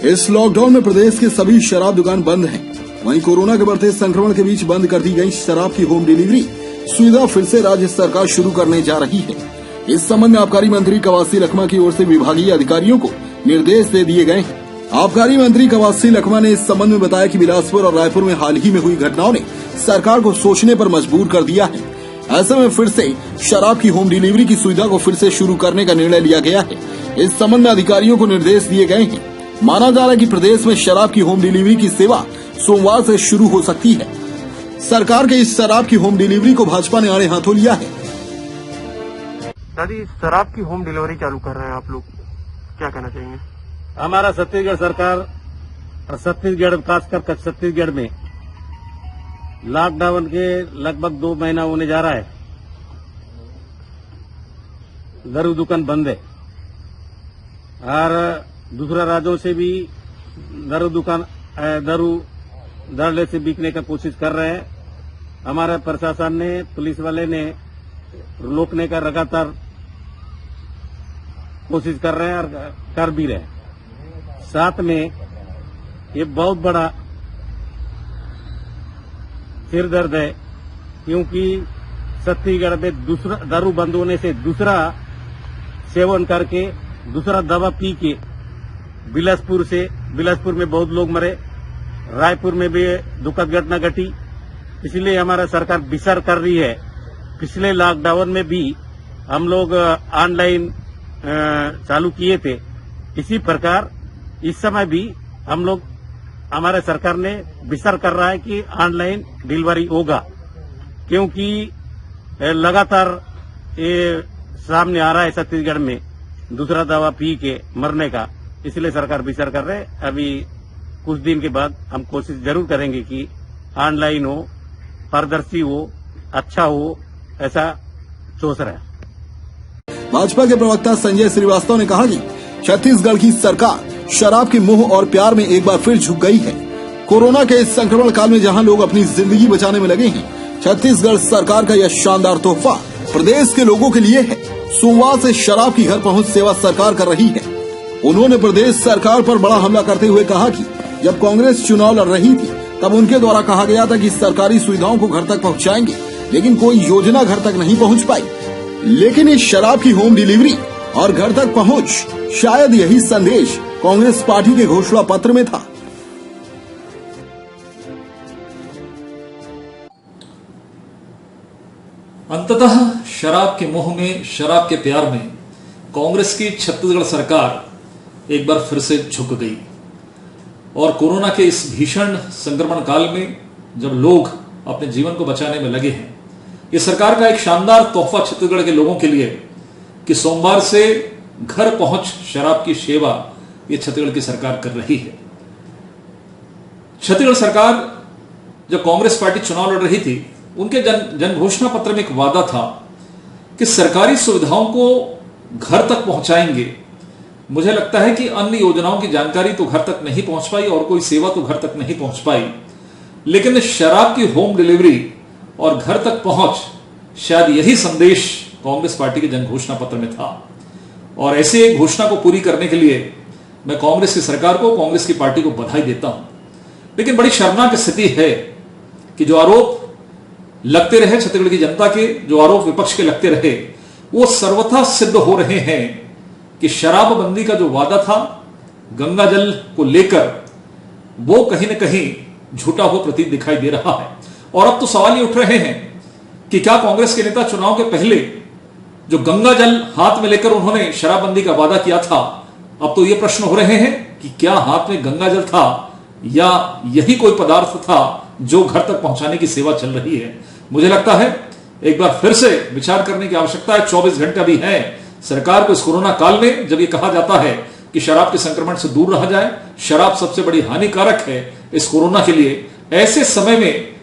इस लॉकडाउन में प्रदेश के सभी शराब दुकान बंद हैं। वहीं कोरोना के बढ़ते संक्रमण के बीच बंद कर दी गई शराब की होम डिलीवरी सुविधा फिर से राज्य सरकार शुरू करने जा रही है। इस संबंध में आबकारी मंत्री कवासी लखमा की ओर से विभागीय अधिकारियों को निर्देश दे दिए गए हैं। आबकारी मंत्री कवासी लखमा ने इस संबंध में बताया कि बिलासपुर और रायपुर में हाल ही में हुई घटनाओं ने सरकार को सोचने पर मजबूर कर दिया है। ऐसे में फिर से शराब की होम डिलीवरी की सुविधा को फिर से शुरू करने का निर्णय लिया गया है। इस संबंध में अधिकारियों को निर्देश दिए गए हैं। माना जा रहा है कि प्रदेश में शराब की होम डिलीवरी की सेवा सोमवार से शुरू हो सकती है। सरकार के इस शराब की होम डिलीवरी को भाजपा ने आड़े हाथों लिया है। दादी, शराब की होम डिलीवरी चालू कर रहे हैं आप लोग, क्या कहना चाहेंगे? हमारा छत्तीसगढ़ सरकार और छत्तीसगढ़ खासकर छत्तीसगढ़ में लॉकडाउन के लगभग 2 महीना होने जा रहा है। दारू दुकान बंद है और दूसरा राज्यों से भी दारू धड़ल्ले से बिकने का कोशिश कर रहे हैं। हमारे प्रशासन ने, पुलिस वाले ने रोकने का लगातार कोशिश कर रहे हैं और कर भी रहे हैं। साथ में ये बहुत बड़ा सिर दर्द है, क्योंकि छत्तीसगढ़ में दूसरा दारू बंद होने से दूसरा सेवन करके दूसरा दवा पी के बिलासपुर में बहुत लोग मरे, रायपुर में भी दुखद घटना घटी। इसलिए हमारा सरकार विचार कर रही है। पिछले लॉकडाउन में भी हम लोग ऑनलाइन चालू किए थे, इसी प्रकार इस समय भी हम लोग, हमारे सरकार ने विचार कर रहा है कि ऑनलाइन डिलीवरी होगा, क्योंकि लगातार ये सामने आ रहा है छत्तीसगढ़ में दूसरा दवा पी के मरने का। इसलिए सरकार विचार कर रहे हैं। अभी कुछ दिन के बाद हम कोशिश जरूर करेंगे कि ऑनलाइन हो, पारदर्शी हो, अच्छा हो, ऐसा सोच रहे हैं। भाजपा के प्रवक्ता संजय श्रीवास्तव ने कहा कि छत्तीसगढ़ की सरकार शराब के मोह और प्यार में एक बार फिर झुक गई है। कोरोना के इस संक्रमण काल में जहां लोग अपनी जिंदगी बचाने में लगे हैं, छत्तीसगढ़ सरकार का यह शानदार तोहफा प्रदेश के लोगों के लिए है। सोमवार से शराब की घर पहुंच सेवा सरकार कर रही है। उन्होंने प्रदेश सरकार पर बड़ा हमला करते हुए कहा कि जब कांग्रेस चुनाव लड़ रही थी तब उनके द्वारा कहा गया था कि सरकारी सुविधाओं को घर तक पहुंचाएंगे, लेकिन कोई योजना घर तक नहीं पहुंच पाई। लेकिन इस शराब की होम डिलीवरी और घर तक पहुंच, शायद यही संदेश कांग्रेस पार्टी के घोषणा पत्र में था। अंततः शराब के मोह में, शराब के प्यार में कांग्रेस की छत्तीसगढ़ सरकार एक बार फिर से झुक गई और कोरोना के इस भीषण संक्रमण काल में जब लोग अपने जीवन को बचाने में लगे हैं, ये सरकार का एक शानदार तोहफा छत्तीसगढ़ के लोगों के लिए कि सोमवार से घर पहुंच शराब की सेवा ये छत्तीसगढ़ की सरकार कर रही है। छत्तीसगढ़ सरकार जब कांग्रेस पार्टी चुनाव लड़ रही थी, उनके जन घोषणा पत्र में एक वादा था कि सरकारी सुविधाओं को घर तक पहुंचाएंगे। मुझे लगता है कि अन्य योजनाओं की जानकारी तो घर तक नहीं पहुंच पाई और कोई सेवा तो घर तक नहीं पहुंच पाई, लेकिन शराब की होम डिलीवरी और घर तक पहुंच, शायद यही संदेश कांग्रेस पार्टी के जन घोषणा पत्र में था। और ऐसे एक घोषणा को पूरी करने के लिए मैं कांग्रेस की सरकार को, कांग्रेस की पार्टी को बधाई देता हूं। लेकिन बड़ी शर्मनाक स्थिति है कि जो आरोप लगते रहे छत्तीसगढ़ की जनता के, जो आरोप विपक्ष के लगते रहे, वो सर्वथा सिद्ध हो रहे हैं कि शराबबंदी का जो वादा था गंगा जल को लेकर, वो कहीं न कहीं झूठा हुआ प्रतीत दिखाई दे रहा है। और अब तो सवाल ये उठ रहे हैं कि क्या कांग्रेस के नेता चुनाव के पहले जो गंगा जल हाथ में लेकर उन्होंने शराबबंदी का वादा किया था, अब तो ये प्रश्न हो रहे हैं कि क्या हाथ में गंगा जल था या यही कोई पदार्थ था जो घर तक पहुंचाने की सेवा चल रही है। मुझे लगता है एक बार फिर से विचार करने की आवश्यकता है। 24 घंटे भी है सरकार को इस कोरोना काल में, जब ये कहा जाता है कि शराब के संक्रमण से दूर रहा जाए, शराब सबसे बड़ी हानिकारक है इस कोरोना के लिए, ऐसे समय में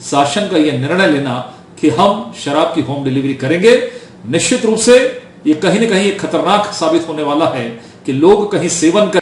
शासन का यह निर्णय लेना कि हम शराब की होम डिलीवरी करेंगे, निश्चित रूप से ये कहीं न कहीं खतरनाक साबित होने वाला है कि लोग कहीं सेवन कर